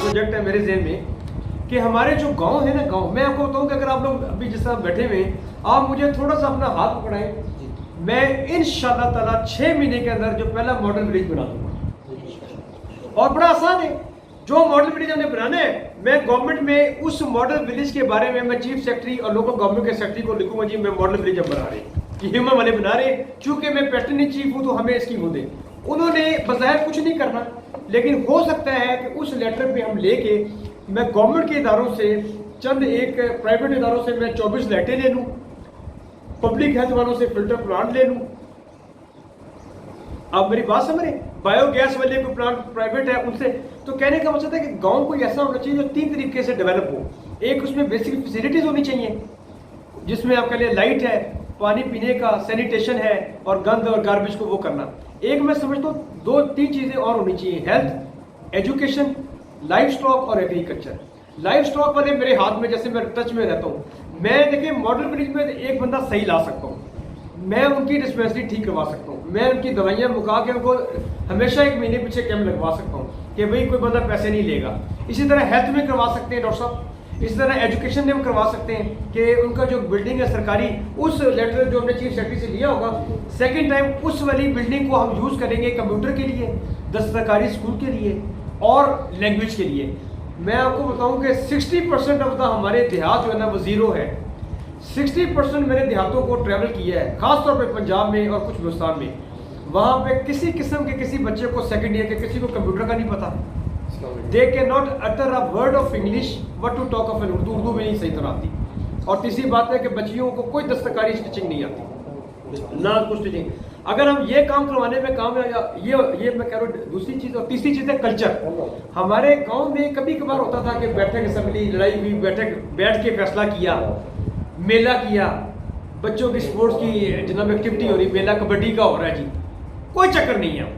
Project है मेरे जहन में कि हमारे जो गांव है ना, गांव मैं आपको बताऊं कि अगर आप लोग अभी जिस तरह बैठे हुए आप मुझे थोड़ा सा अपना हाथ पकड़ाएं, मैं इंशाल्लाह ताला 6 महीने के अंदर जो पहला मॉडल विलेज बना दूंगा। और बड़ा आसान है, जो मॉडल विलेज हमने बनाना है, मैं गवर्नमेंट में उस मॉडल विलेज के बारे में मैं चीफ सेक्रेटरी और लोकल गवर्नमेंट के सेक्रेटरी को लिखूंगा, जी मैं मॉडल विलेज अब बना रहे हैं, ह्यूमन वाले बना रहे हैं, चूंकि मैं पैटर्न चीफ हूं तो हमें इसकी वो दे। उन्होंने बज़ाहिर कुछ नहीं करना, लेकिन हो सकता है कि उस लेटर पे हम लेके मैं गवर्नमेंट के इदारों से, चंद एक प्राइवेट इदारों से मैं 24 लाइटें ले लूँ, पब्लिक हेल्थ वालों से फिल्टर प्लांट ले लूँ। आप मेरी बात समझ रहे, बायोगैस वाले कोई प्लांट प्राइवेट है उनसे। तो कहने का मतलब है कि गांव को ऐसा होना चाहिए जो 3 तरीके से डेवलप हो। एक, उसमें बेसिक फैसिलिटीज होनी चाहिए, जिसमें आपके लिए लाइट है, पानी पीने का, सैनिटेशन है, और गंद और गार्बेज को वो करना। एक मैं समझता हूँ 2-3 चीजें और होनी चाहिए, हेल्थ, एजुकेशन, लाइफ स्टॉक और एग्रीकल्चर। लाइफ स्टॉक वाले मेरे हाथ में, जैसे मैं टच में रहता हूँ, मैं देखिए मॉडल विलेज में एक बंदा सही ला सकता हूँ, मैं उनकी डिस्पेंसरी ठीक करवा सकता हूँ, मैं उनकी दवाइयाँ मुका के उनको हमेशा 1 महीने पीछे कैंप लगवा सकता हूँ कि भाई कोई बंदा पैसे नहीं लेगा। इसी तरह हेल्थ में करवा सकते हैं डॉक्टर साहब, इसी तरह एजुकेशन में हम करवा सकते हैं कि उनका जो बिल्डिंग है सरकारी, उस लेटर जो हमने चीफ सेक्रेटरी से लिया होगा, सेकेंड टाइम उस वाली बिल्डिंग को हम यूज़ करेंगे कंप्यूटर के लिए, दस्तकारी स्कूल के लिए और लैंग्वेज के लिए। मैं आपको बताऊं कि 60% ऑफ द हमारे देहात जो है ना वो ज़ीरो है। 60% मैंने देहातों को ट्रैवल किया है, खासतौर पे पंजाब में और कुछ हिंदुस्तान में। वहाँ पे किसी किस्म के किसी बच्चे को सेकंड ईयर के किसी को कंप्यूटर का नहीं पता, they can not utter a word of English what to talk of an Urdu, Urdu में नहीं सही तरह आती। और तीसरी बात है कि बच्चियों को कोई दस्तकारी स्टिचिंग नहीं आती, ना कुछ स्टिचिंग। अगर हम ये काम करवाने में काम ये मैं कह रहा हूँ दूसरी चीज़। और तीसरी चीज़ है कल्चर। हमारे गांव में कभी कभार होता था कि बैठक असेंबली, लड़ाई हुई, बैठ के फैसला किया, मेला किया, बच्चों की स्पोर्ट्स की जनाब एक्टिविटी हो रही, मेला कबड्डी का हो रहा है जी, कोई चक्कर नहीं है।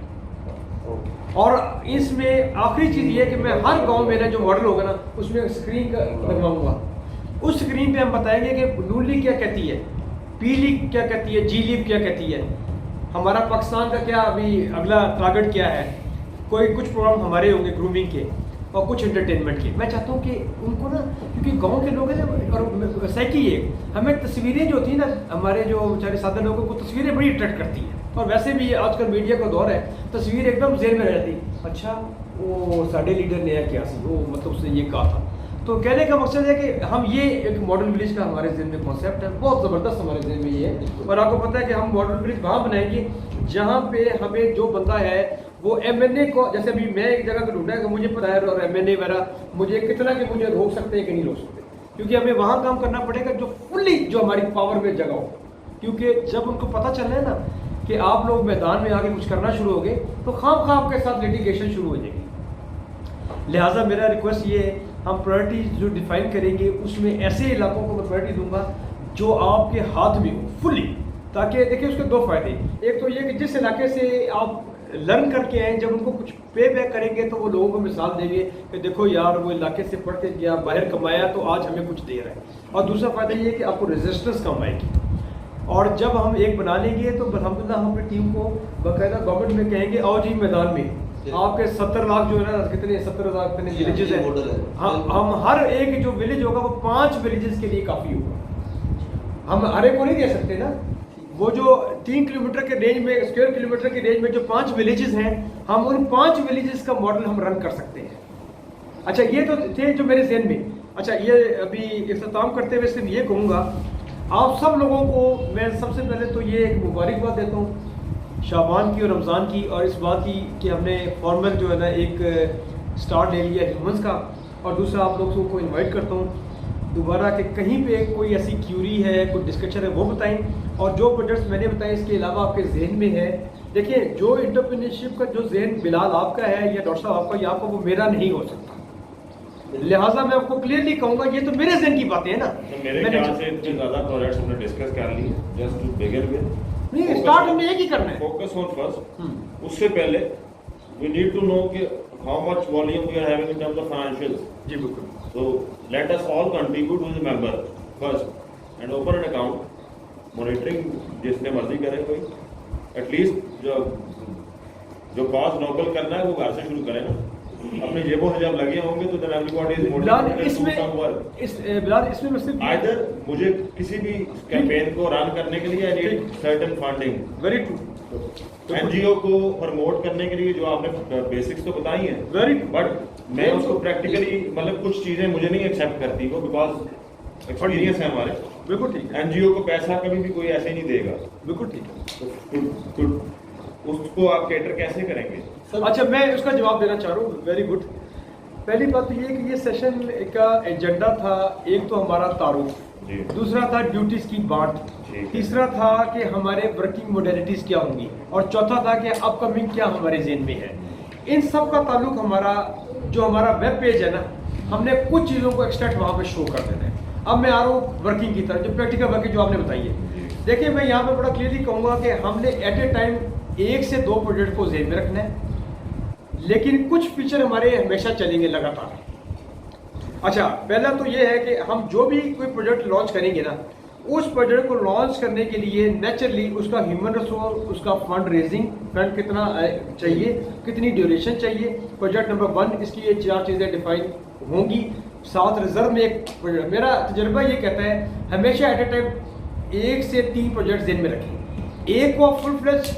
और इसमें आखिरी चीज़ ये है कि मैं हर गांव में ना जो मॉडल होगा ना उसमें स्क्रीन का लगवाऊंगा। उस स्क्रीन पे हम बताएंगे कि नून लीग क्या कहती है, पी लीग क्या कहती है, जी लीग क्या कहती है, हमारा पाकिस्तान का क्या अभी अगला टारगेट क्या है। कोई कुछ प्रोग्राम हमारे होंगे ग्रूमिंग के और कुछ एंटरटेनमेंट के। मैं चाहता हूँ कि उनको ना, क्योंकि गांव के लोग हैं ना, और सैकी है, हमें तस्वीरें जो होती हैं ना, हमारे जो बेचारे सादा लोगों को तस्वीरें बड़ी अट्रैक्ट करती हैं। और वैसे भी आजकल मीडिया का दौर है, तस्वीर एकदम जेल में रहती, अच्छा वो साडे लीडर ने क्या सी, वो मतलब उसने ये कहा था। तो कहने का मकसद है कि हम ये एक मॉडल विलेज का हमारे जहन में कॉन्सेप्ट है, बहुत ज़बरदस्त हमारे जहन में ये है। और आपको पता है कि हम मॉडल विलेज वहाँ बनाएंगे जहाँ पे हमें जो बंदा है वो MNA को, जैसे अभी मैं एक जगह को ढूंढा है कि मुझे पता है और MNA वगैरह मुझे कितना कि मुझे रोक सकते हैं कि नहीं रोक सकते, क्योंकि हमें वहाँ काम करना पड़ेगा जो फुल्ली जो हमारी पावर में जगह हो। क्योंकि जब उनको पता चल रहा है ना कि आप लोग मैदान में आके कुछ करना शुरू हो गए तो खाम खाम के साथ लिटिगेशन शुरू हो जाएगी। लिहाजा मेरा रिक्वेस्ट ये है, हम प्रायोरिटी जो डिफाइन करेंगे उसमें ऐसे इलाकों को मैं प्रायोरिटी दूंगा जो आपके हाथ में हो फुल्ली, ताकि देखिए उसके 2 फायदे। एक तो ये कि जिस इलाके से आप लर्न करके आए, जब उनको कुछ पे बैक करेंगे तो वो लोगों को मिसाल देंगे कि देखो यार वो इलाके से पढ़ के गया, बाहर कमाया तो आज हमें कुछ दे रहा है। और दूसरा फायदा ये है कि आपको रेजिस्टेंस कम आएगी। और जब हम एक बना लेंगे तो अल्हम्दुलिल्लाह हम अपनी टीम को बाकायदा गवर्नमेंट में कहेंगे आओ जी मैदान में, आपके 70 लाख जो है ना, कितने 70,000 कितने विलेजेस हैं, हम हर एक जो विलेज होगा वो 5 विलेजेस के लिए काफ़ी होगा। हम हर एक को नहीं दे सकते ना, वो जो 3 किलोमीटर के रेंज में, स्क्वायर किलोमीटर के रेंज में जो 5 विलेजेस हैं, हम उन 5 विलेजेस का मॉडल हम रन कर सकते हैं। अच्छा ये तो थे जो मेरे जहन में। अच्छा ये अभी इख्तिताम करते हुए सिर्फ ये कहूँगा, आप सब लोगों को मैं सबसे पहले तो ये एक मुबारकबाद देता हूँ शाबान की और रमज़ान की, और इस बात की कि हमने फॉर्मल जो है ना एक स्टार्ट ले लिया ह्यूमंस का। और दूसरा आप लोगों को इनवाइट करता हूँ दोबारा कि कहीं पे कोई ऐसी क्यूरी है, कोई डिस्कशन है वो बताएं। और जो प्रोजेक्ट्स मैंने बताए इसके अलावा आपके जहन में है, देखिए जो इंटरप्रेन्योरशिप का जो जहन बिलाल आपका है या डॉक्टर साहब आपका या आपका, वो मेरा नहीं हो सकता। लिहाजा मैं आपको क्लियरली कहूंगा ये तो मेरे जहन की बातें हैं ना। तो मेरे ख्याल से इतने ज्यादा प्रोजेक्ट्स हमने डिस्कस कर लिए, जस्ट टू बिगिन विद नहीं, स्टार्ट हमने एक ही करना है, फोकस ऑन फर्स्ट। उससे पहले वी नीड टू नो कि how much volume we are having in terms of financials. जी बिल्कुल। So let us all contribute with member first and open an account. Monitoring जिसने मर्जी करे कोई, एटलीस्ट जो कॉज नोबल करना है वो घर से शुरू करें ना। अपनी जेबों से जब लगे होंगे तो then everybody is Bilal motivated to do इसमें some work. बिलाल इसमें मैं सिर्फ Either मुझे किसी भी कैंपेन को रन करने के लिए I need certain funding. Very true NGO को प्रमोट करने के लिए जो आपने बेसिक्स तो बताई हैं, वेरी बट मैं उसको प्रैक्टिकली मतलब कुछ चीजें मुझे नहीं एक्सेप्ट करती वो बिकॉज एक्सपीरियंस है हमारे। बिल्कुल ठीक है, एनजीओ को पैसा कभी भी कोई ऐसे नहीं देगा, बिल्कुल ठीक है। तो उसको आप कैटर कैसे करेंगे? अच्छा मैं उसका जवाब देना चाह रहा हूँ। Very good. पहली बात तो ये कि ये सेशन का एजेंडा था, एक तो हमारा तारुफ, दूसरा था ड्यूटीज की बांट, तीसरा था कि हमारे वर्किंग मोडेलिटीज क्या होंगी, और चौथा था कि अपकमिंग क्या हमारे जेन में है। इन सब का ताल्लुक हमारा जो हमारा वेब पेज है ना, हमने कुछ चीज़ों को एक्सट्रैक्ट वहाँ पे शो कर देना है। अब मैं आ रहा हूँ वर्किंग की तरफ, जो प्रैक्टिकल वर्किंग जो आपने बताई है। देखिए मैं यहाँ पे बड़ा क्लियरली कहूँगा कि हमने एट ए टाइम 1 से 2 प्रोजेक्ट को जेन में रखना है, लेकिन कुछ फीचर हमारे हमेशा चलेंगे लगातार। अच्छा पहला तो ये है कि हम जो भी कोई प्रोजेक्ट लॉन्च करेंगे ना, उस प्रोजेक्ट को लॉन्च करने के लिए नेचुरली उसका ह्यूमन रिसोर्स, उसका फंड रेजिंग, फंड कितना चाहिए, कितनी ड्यूरेशन चाहिए, प्रोजेक्ट नंबर 1, इसकी ये 4 चीज़ें डिफाइन होंगी। साथ रिजर्व में एक प्रोजेक्ट, मेरा तजर्बा ये कहता है हमेशा एट ए टाइम 1 से 3 प्रोजेक्ट जेन में रखें। एक को फुल फ्लेज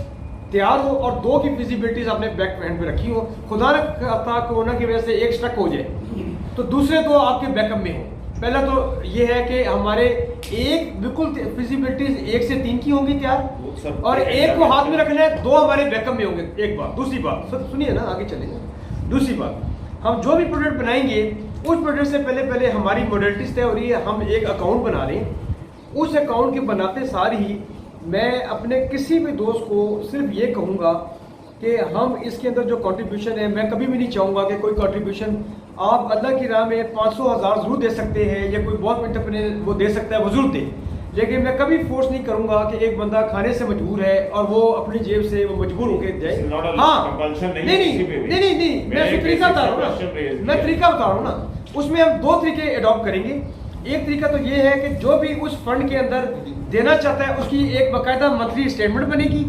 तैयार हो और 2 की फिजिबिलिटीज आपने बैक हैंड पे रखी हो। खुदा न करता कोरोना की वजह से एक स्टक हो जाए तो दूसरे 2 आपके बैकअप में हो। पहला तो ये है कि हमारे एक बिल्कुल फिजिबिलिटीज 1 से 3 की होंगी तैयार, और एक को हाथ में रखना है, 2 हमारे बैकअप में होंगे। एक बात। दूसरी बात सुनिए ना, आगे चलेंगे। दूसरी बात, हम जो भी प्रोजेक्ट बनाएंगे उस प्रोजेक्ट से पहले हमारी मॉडलिटीज तय हो रही है। हम एक अकाउंट बना लें, उस अकाउंट के बनाते सार ही मैं अपने किसी भी दोस्त को सिर्फ ये कहूँगा कि हम इसके अंदर जो कंट्रीब्यूशन है, मैं कभी भी नहीं चाहूँगा कि कोई कंट्रीब्यूशन आप अल्लाह की राह में 500,000 जरूर दे सकते हैं, या कोई बहुत एंटरप्रेन्योर वो दे सकता है, वो जरूर दे, लेकिन मैं कभी फोर्स नहीं करूँगा कि एक बंदा खाने से मजबूर है और वो अपनी जेब से वो मजबूर होकर जाए। हाँ नहीं, मैं तरीका बता रहा हूँ ना, मैं तरीका बता रहा हूँ ना। उसमें हम 2 तरीके अडॉप्ट करेंगे। एक तरीका तो ये है कि जो भी उस फंड के अंदर देना चाहता है उसकी एक बाकायदा मंथली स्टेटमेंट बनेगी,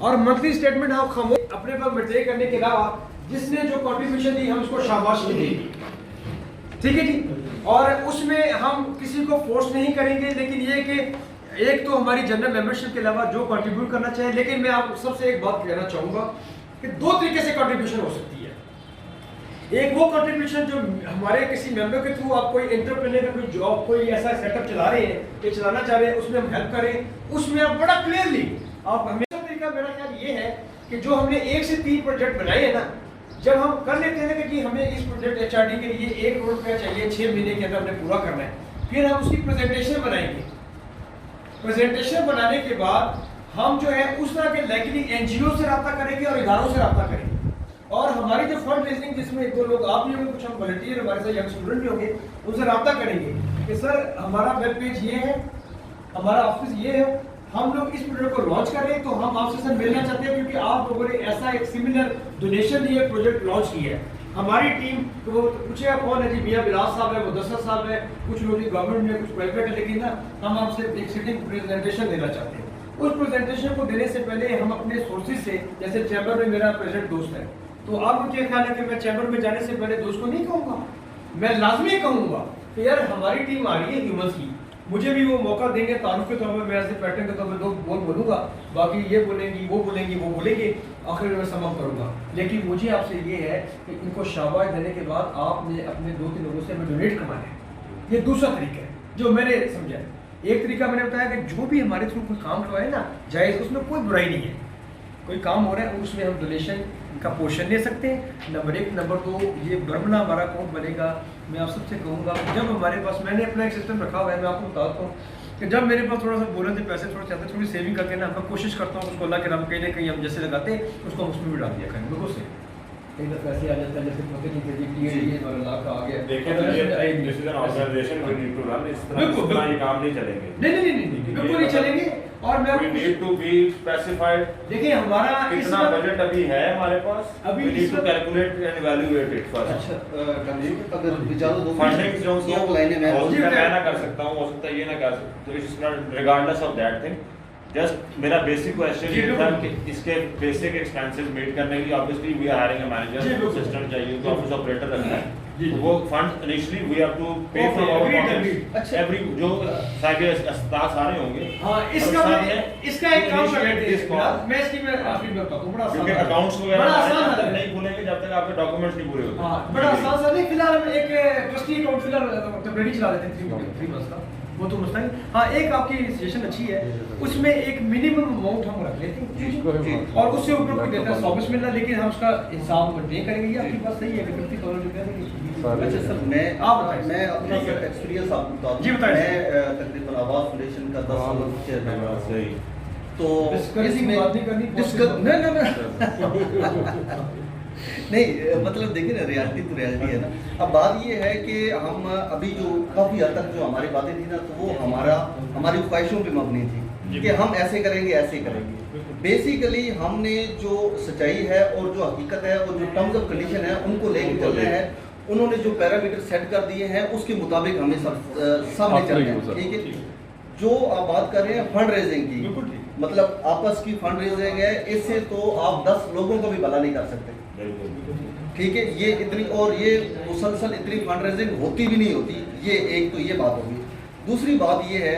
और मंथली स्टेटमेंट हम खामोश अपने पर मेंटेन करने के अलावा जिसने जो कंट्रीब्यूशन दी हम उसको शाबाशी देंगे, ठीक है जी। और उसमें हम किसी को फोर्स नहीं करेंगे, लेकिन ये कि एक तो हमारी जनरल मेंबरशिप के अलावा जो कंट्रीब्यूट करना चाहे। लेकिन मैं आप सबसे एक बात कहना चाहूँगा कि 2 तरीके से कंट्रीब्यूशन हो सकती है। एक वो कंट्रीब्यूशन जो हमारे किसी मेंबर के थ्रू आप कोई एंटरप्रेन्योर का कोई जॉब, कोई ऐसा सेटअप चला रहे हैं कि चलाना चाह रहे हैं, उसमें हम हेल्प करें, उसमें आप बड़ा क्लियरली आप हमेशा तरीका मेरा ख्याल ये है कि जो हमने 1 से 3 प्रोजेक्ट बनाए हैं ना, जब हम कर लेते हैं कि हमें इस प्रोजेक्ट एचआरडी के लिए 1 करोड़ रुपया चाहिए, 6 महीने के अंदर हमने पूरा करना है, फिर हम उसकी प्रेजेंटेशन बनाएंगे। प्रेजेंटेशन बनाने के बाद हम जो है उस तरह के लाइकली एनजीओ से रब्ता करेंगे और इदारों से रब्ता करेंगे, और हमारी जो फंड रेजिंग जिसमें 1-2 लोग आप भी होंगे, कुछ हम वॉलंटियर हमारे साथ यंग स्टूडेंट भी होंगे, उनसे रब्ता करेंगे कि सर हमारा वेब पेज ये है, हमारा ऑफिस ये है, हम लोग इस प्रोजेक्ट को लॉन्च कर रहे हैं, तो हम आपसे सर मिलना चाहते हैं क्योंकि आप लोगों ने ऐसा एक सिमिलर डोनेशन लिए प्रोजेक्ट लॉन्च किया है। हमारी टीम तो वो पूछेगा कौन है जी, मियां बिलास साहब है, मुदस्सर साहब है, कुछ लोग गवर्नमेंट में, कुछ प्राइवेट है, लेकिन ना हम आपसे एक सिटिंग प्रेजेंटेशन देना चाहते हैं। उस प्रेजेंटेशन को देने से पहले हम अपने सोर्सेज से, जैसे चैम्बर में मेरा प्रेजेंट दोस्त है, तो आपको क्या ख्याल है कि मैं चैम्बर में जाने से पहले दोस्त को नहीं कहूँगा, मैं लाजमी कहूँगा कि यार हमारी टीम आ रही है ह्यूमंस की, मुझे भी वो मौका देंगे तारुफ के तौर पर, मैं ऐसे पैटर्न के तौर पर 2 बोलूँगा, बाकी ये बोलेंगी, वो बोलेंगी, वो बोलेंगे, आखिर में समझ करूँगा। लेकिन मुझे आपसे ये है कि इनको शाबाश देने के बाद आपने अपने 2-3 लोगों से हमें डोनेट करवाना है। ये दूसरा तरीका है जो मैंने समझा। एक तरीका मैंने बताया कि जो भी हमारे थ्रू कोई काम करवाए ना, जायज़, उसमें कोई बुराई नहीं है, कोई काम हो रहा है उसमें हम डोनेशन का पोर्शन ले सकते हैं, नंबर 1। नंबर 2, ये बरमना हमारा अकाउंट बनेगा। मैं आप सबसे कहूँगा जब हमारे पास, मैंने अपना एक सिस्टम रखा हुआ है, मैं आपको बताता हूँ कि जब मेरे पास थोड़ा सा बोले थे पैसे थोड़ा चाहते, थोड़ी सेविंग करके ना, मैं कोशिश करता हूँ उसको अल्लाह के नाम कहीं ना कहीं हम जैसे लगाते उसको हम उसमें भी डाल दिया करें, बिल्कुल से कहीं तो पैसे आ जाता है, जैसे पता नहीं चलती ये लाख का आ गया। देखिए तो this is an organisation we need to run, इस तरह ये काम नहीं चलेंगे। नहीं बिल्कुल नहीं चलेंगे। और मैं we need to be specified. देखिए हमारा कितना बजट अभी है हमारे पास, we need to calculate and evaluate it first. अच्छा अगर विचारों दो फंडिंग जो लाइनें मैं मैं ना कर सकता हूं, हो सकता है ये ना कर सकता, तो it's not regardless of that thing, just मेरा बेसिक क्वेश्चन जी, ये था बिल्कुल। कि इसके बेसिक एक्सपेंसेस मीट करने के लिए obviously we are hiring a जी, मैनेजर, बिल्कुल। असिस्टेंट चाहिए, तो ऑफिस ऑपरेटर रखना है। जी, तो जी। वो fund initially we have to pay Okay, from our agreed, pockets. agreed। अच्छा। एवरी जो साहिब अस्पताल सारे होंगे। हाँ, और इसका सब मैं है, इसका एक to काम कर initiate लेते this हैं call। फिलहाल। मैं इसकी मैं आखिरी में बताता हूँ, बड़ा आसान क्योंकि है। अकाउंट्स बड़ा वगैरह आसान जब तक है। नहीं खुलेंगे, जब तक आपके डॉक्यूमेंट्स नहीं पूरे होते। हाँ, बड़ा आसान सा नहीं, फिलहाल हम एक ट्रस्टी अकाउंट फिलहाल टेम्परेरी चला लेते हैं 3 मंथ्स का, वो तो मसला नहीं। हाँ, एक आपकी सजेशन अच्छी है, उसमें एक मिनिमम अमाउंट हम रख लेते हैं और उससे ऊपर कोई देता है 100 मिलना, लेकिन हम उसका हिसाब नहीं करेंगे। ये आपकी बात सही है, विकृति करो जो कह रही है। अच्छा सर, आप बताइए। मैं अपना ठीक है। एक्सपीरियंस आपको बता दूं। जी, बताइए। मैं तकरीबन आवाज़ फाउंडेशन का 10 साल चेयरमैन रहा। सही। तो Discouraging बात नहीं करनी, डिस्कस नहीं मतलब देखिए ना, रियलिटी तो रियलिटी है ना। अब बात ये है कि हम अभी जो काफ़ी हद तक जो हमारी बातें थी ना, तो वो हमारी ख्वाहिशों पे मबनी थी कि हम ऐसे करेंगे ऐसे करेंगे। बेसिकली हमने जो सच्चाई है और जो हकीकत है और जो टर्म्स ऑफ कंडीशन है उनको लेकर चलना है। उन्होंने जो पैरामीटर सेट कर दिए हैं उसके मुताबिक हमें सब ले चलना है, ठीक है। जो आप बात कर रहे हैं फंड रेजिंग की, बिल्कुल ठीक। मतलब आपस की फंड रेजिंग है, इससे तो आप 10 लोगों को भी भला नहीं कर सकते, ठीक है। ये इतनी और ये मुसलसल इतनी फंड रेजिंग होती भी नहीं होती, ये एक तो ये बात होगी। दूसरी बात ये है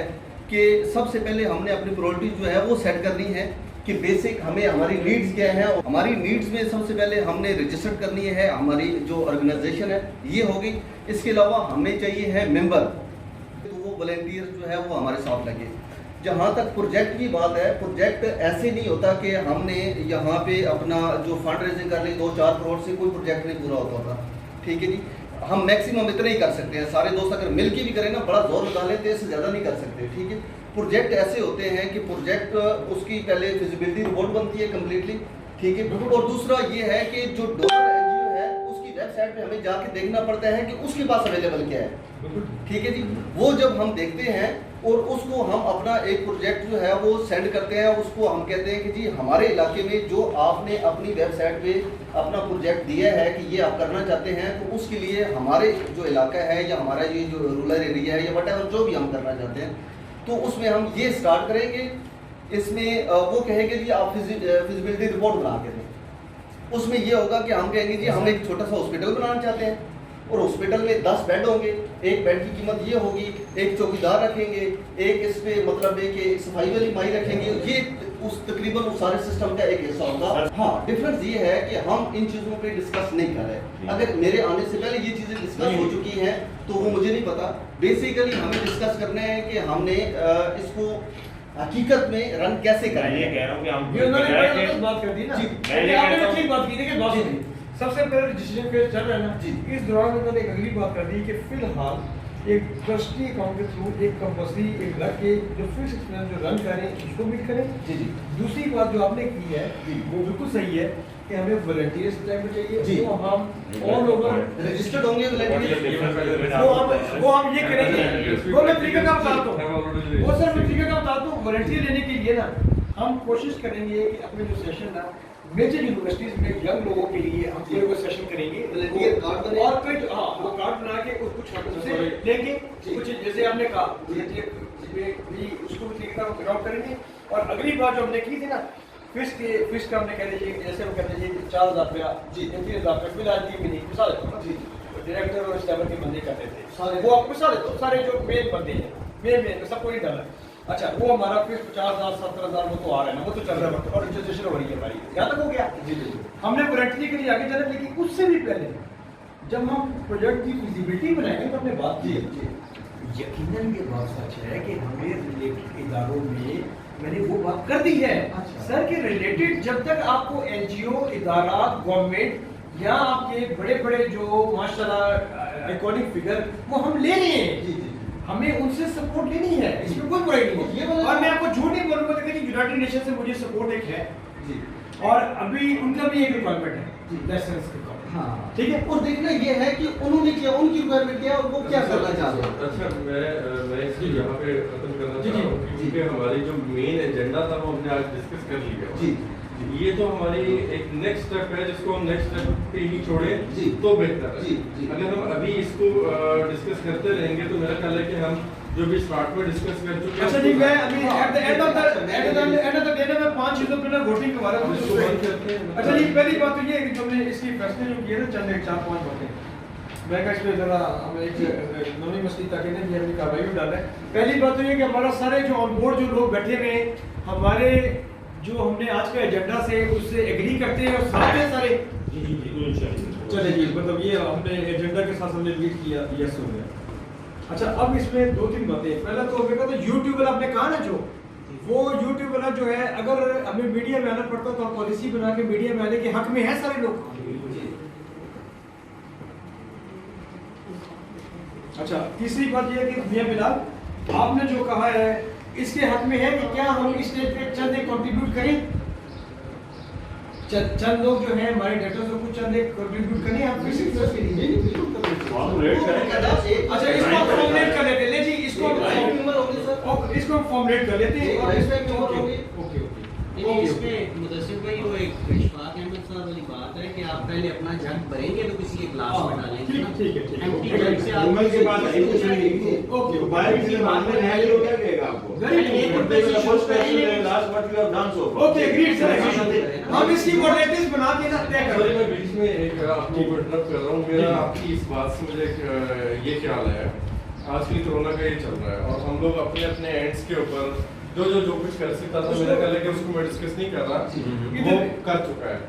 कि सबसे पहले हमने अपनी प्रायोरिटी जो है वो सेट करनी है कि बेसिक हमें हमारी नीड्स क्या है। हमारी नीड्स में सबसे पहले हमने रजिस्टर करनी है हमारी जो ऑर्गेनाइजेशन है, ये होगी। इसके अलावा हमें चाहिए है मेंबर, तो वो वॉलंटियर जो है वो हमारे साथ लगे। जहाँ तक प्रोजेक्ट की बात है, प्रोजेक्ट ऐसे नहीं होता कि हमने यहाँ पे अपना जो फंड रेजिंग कर ली 2-4 करोड़ से कोई प्रोजेक्ट नहीं पूरा होता था, ठीक है जी। हम मैक्सिमम इतना ही कर सकते हैं, सारे दोस्त अगर मिल के भी करें ना, बड़ा जोर लगा लेते हैं, इससे ज़्यादा नहीं कर सकते, ठीक है। प्रोजेक्ट ऐसे होते हैं कि प्रोजेक्ट उसकी पहले फिजिबिलिटी रिपोर्ट बनती है कम्प्लीटली, ठीक है। और दूसरा ये है कि जो डोनर एनजीओ है उसकी वेबसाइट पे हमें जाके देखना पड़ता है कि उसके पास अवेलेबल क्या है, ठीक है जी। वो जब हम देखते हैं और उसको हम अपना एक प्रोजेक्ट जो है वो सेंड करते हैं, उसको हम कहते हैं कि जी हमारे इलाके में जो आपने अपनी वेबसाइट पे अपना प्रोजेक्ट दिया है कि ये आप करना चाहते हैं, तो उसके लिए हमारे जो इलाका है या हमारा ये जो रूरल एरिया है या वटेवर जो भी हम करना चाहते हैं, तो उसमें हम ये स्टार्ट करेंगे। इसमें वो कहेंगे जी आप फिजिबिलिटी रिपोर्ट बना के दें। उसमें ये होगा कि हम कहेंगे जी हम एक छोटा सा हॉस्पिटल बनाना चाहते हैं और हॉस्पिटल में 10 बेड होंगे, एक बेड की कीमत ये होगी, एक चौकीदार रखेंगे, एक इस पे मतलब एक सफाई वाली माई रखेंगे, ये उस तकरीबन उस सारे सिस्टम का एक हिस्सा होगा। हाँ, डिफरेंस ये है कि हम इन चीज़ों पे डिस्कस नहीं कर रहे। अगर मेरे आने से पहले ये चीज़ें डिस्कस हो चुकी हैं तो वो मुझे नहीं पता। बेसिकली हमें डिस्कस करना है कि हमने इसको हकीकत में रन कैसे मैं करेंगे। ये कह रहा हूँ कि हम ये उन्होंने बड़ी जबरदस्त बात कर दी ना। जी, मैं ये आपने कहता हूँ- ठीक बात की, देखिए बात जी, सुनिए। सबसे पहले रजिस्ट्रेशन फेज चल रहा है ना जी। इस दौरान उन्होंने एक अगली बात कर दी कि फिलहाल एक ट्रस्टी अकाउंट के थ्रू एक कंपल्सरी एक लग के जो फिक्स एक्सपेंस जो रन करें उसको मीट करें। जी जी दूसरी बात जो आपने की है जी। वो बिल्कुल सही है कि हमें वॉलंटियर्स टाइम में चाहिए जी। वो हम ऑल ओवर रजिस्टर्ड होंगे volunteer। वो हम ये करेंगे। वो मैं तरीका का बताता हूँ, वो सर मैं तरीका का बताता हूँ। वॉलंटियर लेने के लिए ना हम कोशिश करेंगे कि अपने जो सेशन ना मेजर यूनिवर्सिटीज में यंग लोगों के लिए हम कोई वो सेशन करेंगे Volunteer card बने। और कुछ हाँ वो कार्ड बना के कुछ से लेंगे, कुछ जैसे आपने कहा volunteer भी उसको भी तरीका ग्राउंड करेंगे। और अगली बात जो हमने की थी ना फिश का हमने कह लीजिए जैसे हम कहते हैं 4,000 रुपया जी 3,000 रुपया फिलहाल की भी नहीं मिसाल देता हूँ जी। डायरेक्टर और इस लेवल के बंदे करते थे सारे वो आपको मिसाल देता हूँ, सारे जो मेन बंदे हैं मेन सबको नहीं डाला। अच्छा वो हमारा फिर 50,000 70,000 वो तो आ रहा है ना, वो तो चल रहा है और रजिस्ट्रेशन हो रही है हमारी, यहाँ तक हो गया जी जी हमने वॉलंटियरी के लिए आगे चले। लेकिन उससे भी पहले जब हम प्रोजेक्ट की फिजिबिलिटी बनाएंगे तो हमने बात की यकीनन ये बात सच है कि हमें रिलेटेड इदारों में मैंने वो बात कर दी है सर के रिलेटेड जब तक आपको एनजीओ इदारा गवर्नमेंट या आपके बड़े बड़े जो माशाल्लाह आइकॉनिक फिगर वो हम ले रहे हैं जी जी हमें उनसे सपोर्ट लेनी है, इसमें कोई बुराई नहीं है। ये वाला- और मैं आपको झूठ नहीं बोलूंगा कि यूनाइटेड नेशन से मुझे सपोर्ट एक है जी और अभी उनका भी एक रिक्वायरमेंट है जी। लाइसेंस के तौर हाँ ठीक है। और देखना ये है कि उन्होंने क्या उनकी रिक्वायरमेंट क्या है और वो क्या करना चाहते हैं। अच्छा मैं इसको यहाँ पे खत्म करना जी, चाह रहा हूँ जी। क्योंकि हमारी जो मेन एजेंडा था वो हमने आज डिस्कस कर लिया। जी ये तो हमारी एक नेक्स्ट स्टेप है जिसको हम नेक्स्ट स्टेप पे ही छोड़े जी। तो बेहतर है। जी, जी। अगर हम अभी इसको डिस्कस करते रहेंगे तो मेरा ख्याल है कि हम जो भी स्टार्ट में डिस्कस कर चुके हैं। अच्छा जी, मैं अभी at the end of the day में 5 चीजों पे ना वोटिंग के बारे में इसको बंद करते हैं। अच्छा जी, पहली बात तो ये है कि जो हमने इसकी फैसले जो किए ना, चंद 4-5 बातें मैं कहा इसमें जरा हम एक नवी मसली ताकि भी हमने कार्रवाई भी डाला है। पहली बात तो ये कि हमारा सारे जो ऑन बोर्ड जो लोग बैठे हुए हैं, हमारे जो हमने आज का एजेंडा से उससे एग्री करते हैं और सारे सारे चले जी, मतलब ये हमने एजेंडा के साथ हमने लीड किया, यस हो गया। अच्छा, अब इसमें 2-3 बातें। पहला तो मेरे को तो यूट्यूब वाला आपने कहा ना, जो वो यूट्यूब वाला जो है, अगर हमें मीडिया में आना पड़ता तो हम पॉलिसी बना के मीडिया में आने के हक में है सारे लोग। अच्छा, तीसरी बात यह है कि मियां बिलाल आपने जो कहा है इसके हक में है कि क्या हम इस स्टेज पे चंद एक कंट्रीब्यूट करें, चंद लोग जो हैं हमारे डेटर्स को कुछ चंद एक कंट्रीब्यूट करें हम फिर सक्सेस के लिए। अच्छा, इसको हम फॉर्मुलेट कर लेते हैं। ले जी, इसको हम फॉर्मुलेट कर लेते हैं और इसमें ओके इसमें मुदस्सिर भाई वो एक इशफाक अहमद साहब वाली बात है कि आप पहले अपना जग भरेंगे तो किसी के ग्लास में डालेंगे ना। ठीक है। एम्प्टी जग से आप उम्र के बाद नहीं पूछेंगे। ओके, बाहर की बात में नया लोग क्या कहेगा आपको? Okay, agreed sir. हम इसकी कोऑर्डिनेट्स बना के ना तय कर सॉरी, देंगे। मैं बीच में एक आपको इंटरप्ट कर रहा हूँ। मेरा आपकी इस बात से मुझे एक ये ख्याल है, आजकल कोरोना का ये चल रहा है और हम लोग अपने अपने एंड्स के ऊपर जो कुछ कर सकता था, मेरा ख्याल है कि उसको मैं डिस्कस नहीं कर रहा, वो कर चुका है।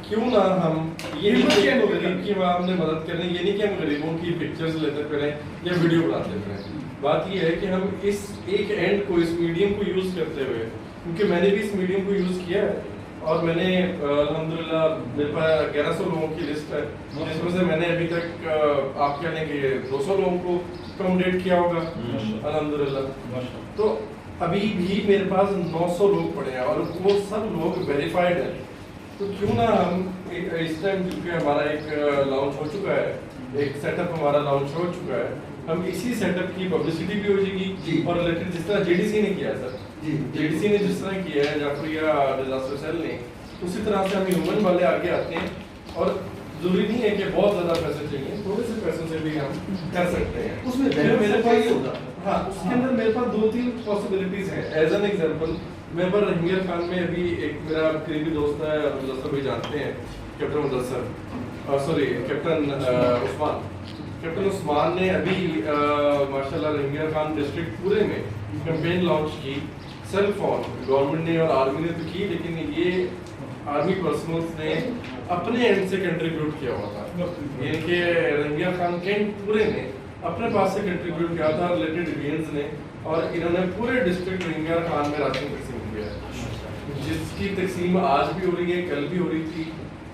क्यों ना हम ये नहीं कि तो गरीब की हमने मदद करनी, ये नहीं कि हम गरीबों की पिक्चर्स लेते फिरें या वीडियो बनाते फिरें। बात ये है कि हम इस एक एंड को, इस मीडियम को यूज करते हुए, क्योंकि मैंने भी इस मीडियम को यूज किया है और मैंने अल्हम्दुलिल्लाह मेरे पास 1100 लोगों की लिस्ट है, जिसमें से मैंने अभी तक आप कहने के 200 लोगों को अकोमोडेट किया होगा अल्हम्दुलिल्लाह। तो अभी भी मेरे पास 900 लोग पड़े हैं और वो सब लोग वेरीफाइड है। तो क्यों ना हम इस टाइम, क्योंकि हमारा एक लॉन्च हो चुका है, एक सेटअप हमारा लॉन्च हो चुका है, हम इसी सेटअप की पब्लिसिटी भी हो जाएगी और रिलेटेड जिस तरह जेडीसी ने किया सर, जेडीसी ने जिस तरह किया है जाफरिया डिजास्टर सेल ने, उसी तरह से हम ह्यूमन वाले आगे आते हैं। और जरूरी नहीं है कि बहुत ज्यादा पैसे चाहिए, थोड़े से पैसों से भी हम कर सकते हैं। उसमें फिर मेरे benefit पास चाहिए होगा। हाँ, उसके अंदर मेरे पास 2-3 पॉसिबिलिटीज हैं। एज एन एग्जांपल, मैं पर रहीमिया खान में अभी एक मेरा करीबी दोस्त है, मुदस्सिर भी जानते हैं, captain Mudassir, sorry captain Usman. Captain Usman ने अभी माशाल्लाह रहीमिया खान डिस्ट्रिक्ट पूरे में कैंपेन लॉन्च की, सेल्फ ऑन गवर्नमेंट ने और आर्मी ने तो की, लेकिन ये आर्मी पर्सनल्स ने अपने एंड से कंट्रीब्यूट किया हुआ था। यानी कि रहीमिया खान कैंट पूरे ने अपने पास से कंट्रीब्यूट किया था रिलेटेड डिवीजन्स ने, और इन्होंने पूरे डिस्ट्रिक्ट रहीमिया खान में राशन तकसीम किया है, जिसकी तकसीम आज भी हो रही है, कल भी हो रही थी।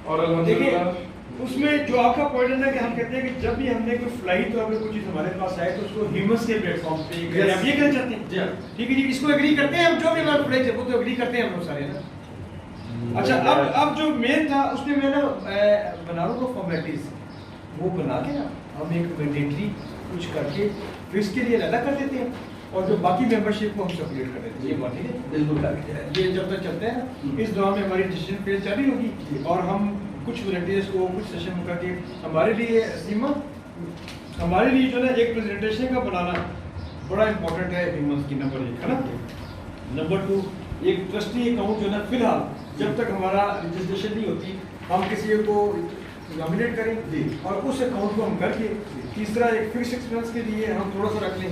और अल्हम्दुलिल्लाह उसमें जो आपका पॉइंट है ना कि हम कहते हैं कि जब भी हमने कोई फ्लाइट तो अगर कोई चीज़ हमारे पास आए तो उसको ह्यूमंस के प्लेटफॉर्म पे आप ये कहना चाहते हैं? जी ठीक है जी, इसको एग्री करते हैं हम, जो भी हमारा फ्लाइट है वो तो एग्री करते हैं हम लोग सारे ना। अच्छा, अब जो मेन था उसमें मैं ना बना रहा हूँ फॉर्मेलिटीज वो बना के ना हम एक मैंडेटरी कुछ करके फिर इसके लिए अलग कर देते हैं और जो बाकी मेंबरशिप को हम सेपरेट कर देते हैं। ये बात ठीक है, बिल्कुल। ये जब तक चलते हैं ना, इस दौरान में हमारी डिसीजन फेज जारी होगी और हम कुछ वॉलंटियर्स को कुछ सेशन करके हमारे लिए सीमा, हमारे लिए जो है एक प्रेजेंटेशन का बनाना बड़ा इंपॉर्टेंट है ह्यूमंस की, नंबर 1 है ना। नंबर 2, एक ट्रस्टी अकाउंट जो है ना, फिलहाल जब तक हमारा रजिस्ट्रेशन नहीं होती हम किसी को नॉमिनेट करें और उस अकाउंट को हम करके, तीसरा एक फिक्स एक्सपेंस के लिए हम थोड़ा सा रख लें,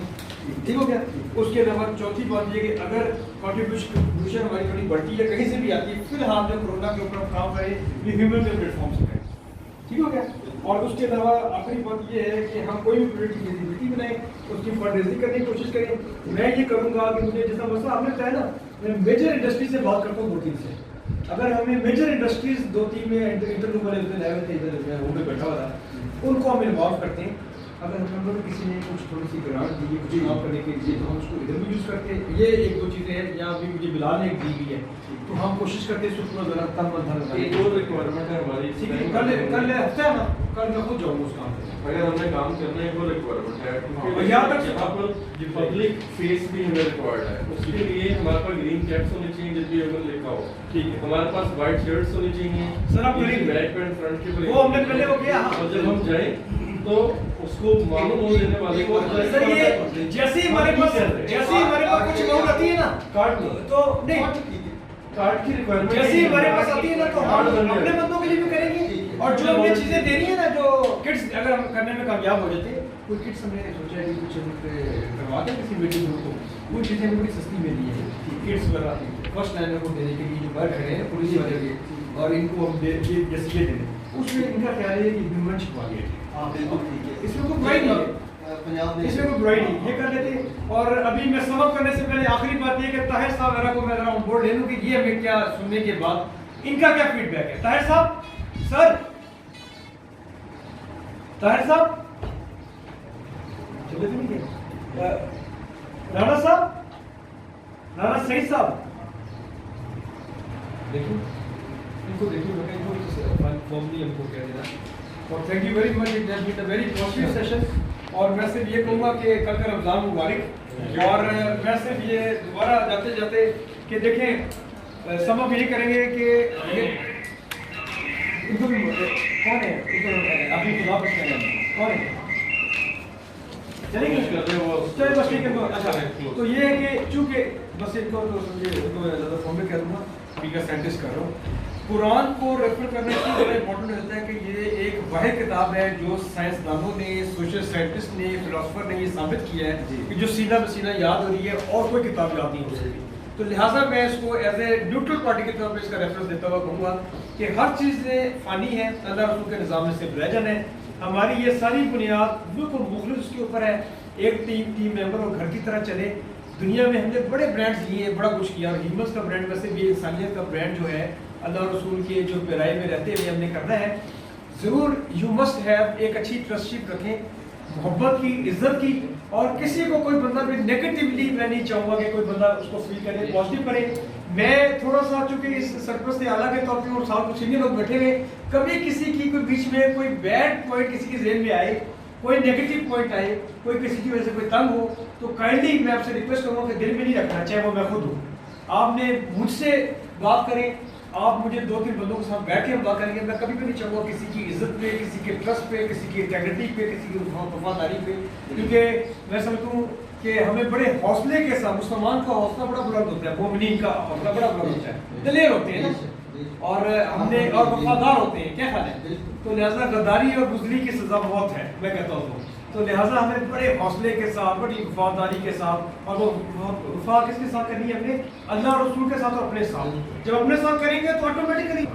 ठीक हो गया। उसके अलावा चौथी बात ये कि अगर कंट्रीब्यूशन हमारी थोड़ी बढ़ती है कहीं से भी आती है, फिलहाल जो कोरोना के ऊपर हम काम करें ये ह्यूमन के प्लेटफॉर्म से करें, ठीक हो गया। और उसके अलावा आखिरी बात ये है कि हम कोई भी प्रोजेक्ट की विजिबिलिटी बनाएं, उसकी फंड रेजिंग करने की कोशिश करें। मैं ये करूँगा कि मुझे जैसा मसला आपने बताया ना, मैं मेजर इंडस्ट्री से बात करता हूँ 2-3 से, अगर हमें मेजर इंडस्ट्रीज 2-3 में इंटरव्यू वाले उतने लाए थे, इधर रूम में बैठा हुआ था, उनको हम इन्वॉल्व करते हैं। अगर हम लोग किसी ने कुछ थोड़ी सी ग्रांट दी है कुछ काम करने के लिए तो हम उसको इधर भी यूज़ करते हैं। ये 1-2 चीज़ें हैं, या अभी मुझे बिलाल ने दी हुई है तो हम कोशिश करते हैं उसको ज़रा तन मन धन एक और रिक्वायरमेंट है हमारी, ठीक है। कल हफ्ता है ना, कल मैं खुद जाऊँगा उस काम पे। अगर हमें काम करना है वो रिक्वायरमेंट है, और यहाँ तक यहाँ पर पब्लिक फेस भी हमें रिक्वायर्ड है। उसके लिए हमारे पास ग्रीन कैप्स होने चाहिए जिस भी अगर लिखा हो, ठीक है। हमारे पास व्हाइट शर्ट्स होनी चाहिए सर, आप बैक एंड फ्रंट के वो हमने पहले वो किया। और जब हम जाएं तो उसको मालूम हो देने वाले को सर ये जैसे ही हमारे पास कुछ अमाउंट आती है ना कार्ड नहीं तो नहीं कार्ड की रिक्वायरमेंट जैसे ही हमारे पास आती है ना तो हम अपने बंदों के लिए भी करेंगे और जो हमने चीजें दे रही है ना जो किट्स अगर हम करने में कामयाब हो जाते हैं कोई किट्स हमने सोचा है कि कुछ करवा दें किसी मीटिंग ग्रुप को वो चीजें बड़ी सस्ती मिली है किट्स वगैरह फर्स्ट लाइनर को देने के लिए जो बाहर खड़े हैं पुलिस वाले के और इनको हम जैसे ये दें उसमें इनका ख्याल है कि ह्यूमन छिपा गया हाँ बिल्कुल ठीक है। इसमें कोई बुराई नहीं है पंजाब में इसमें कोई बुराई नहीं ये कर लेते और अभी मैं समझ करने से पहले आखिरी बात ये कि ताहिर साहब वगैरह को मैं जरा ऑन बोर्ड ले लूं कि ये हमें क्या सुनने के बाद इनका क्या फीडबैक है। ताहिर साहब सर ताहिर साहब चले तो नहीं गए राणा साहब राणा सईद साहब देखिए इनको देखिए मैं इनको फॉर्मली हमको कह देना और thank you very much it has been a very positive session और मैं सिर्फ ये कहूँगा कि कल का रमज़ान मुबारक और मैं सिर्फ ये दोबारा जाते जाते कि देखें सब हम यही करेंगे कि ये इनको भी कौन है इनको अभी खुदा बच कौन है चलेंगे चलिए बस ठीक है अच्छा तो ये है कि चूँकि बस इनको तो समझिए ज़्यादा फॉर्म में कह दूँगा स्पीकर साइंटिस्ट कर रहा हूँ कुरान को रेफर करने की बड़ा इंपॉर्टेंट होता है कि ये एक वाहिद किताब है जो साइंसदानों ने सोशल साइंटिस्ट ने फिलोसफर ने ये साबित किया है कि जो सीना बसीना याद हो रही है और कोई किताब याद नहीं हो सकती तो लिहाजा मैं इसको एज ए न्यूट्रल पार्टी के तौर पर इसका रेफरेंस देता हुआ कहूँगा कि हर चीज़ फ़ानी है अल्लाह रसूल के निज़ाम में सिर्फ रहजन है हमारी ये सारी बुनियाद बिल्कुल मुखलिस उसके ऊपर है एक टीम मेंबर और घर की तरह चले दुनिया में हमने बड़े ब्रांड्स लिए बड़ा कुछ किया और हीमस का ब्रांड वैसे भी इंसानियत का ब्रांड जो है अल्लाह रसूल के जो पैराई में रहते हुए हमने करना है ज़रूर यू मस्ट हैव एक अच्छी ट्रस्टशिप रखें मोहब्बत की इज्जत की और किसी को कोई बंदा भी नेगेटिवली मैं नहीं चाहूँगा कि कोई बंदा उसको फील करे पॉजिटिव करे मैं थोड़ा सा चूँकि इस सरपरस्त आला के तौर पर और साथ कुछ सीनियर लोग बैठे हुए कभी किसी की कोई बीच में कोई बैड पॉइंट किसी की जेल में आए कोई नेगेटिव पॉइंट आए कोई किसी की वजह से कोई तंग हो तो काइंडली मैं आपसे रिक्वेस्ट करूँगा कि दिल में नहीं रखना चाहे वो मैं खुद हूँ आपने मुझसे बात करें आप मुझे 2-3 बंदों के साथ बैठ के हम बात करेंगे मैं कभी भी नहीं चाहूँगा किसी की इज्जत पे किसी के ट्रस्ट पे किसी की इंटेग्रिटी पे किसी की वफादारी पे क्योंकि मैं समझता हूँ कि हमें बड़े हौसले के साथ मुसलमान का हौसला बड़ा बुलंद होता है मोमिनीन का हौसला बड़ा बुलंद होता है दिलेर होते हैं ना और हमने और वफादार होते हैं क्या ख्याल है तो लिहाजा गद्दारी और बुज़दिली की सज़ा मौत है मैं कहता हूँ तो लिहाजा हमें बड़े हौसले के साथ बड़ी वफादारी के साथ और वो वफा किसके साथ करनी है हमने अल्लाह और रसूल के साथ और अपने साथ जब अपने साथ करेंगे तो ऑटोमेटिकली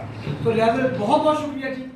तो लिहाजा बहुत बहुत शुक्रिया जी।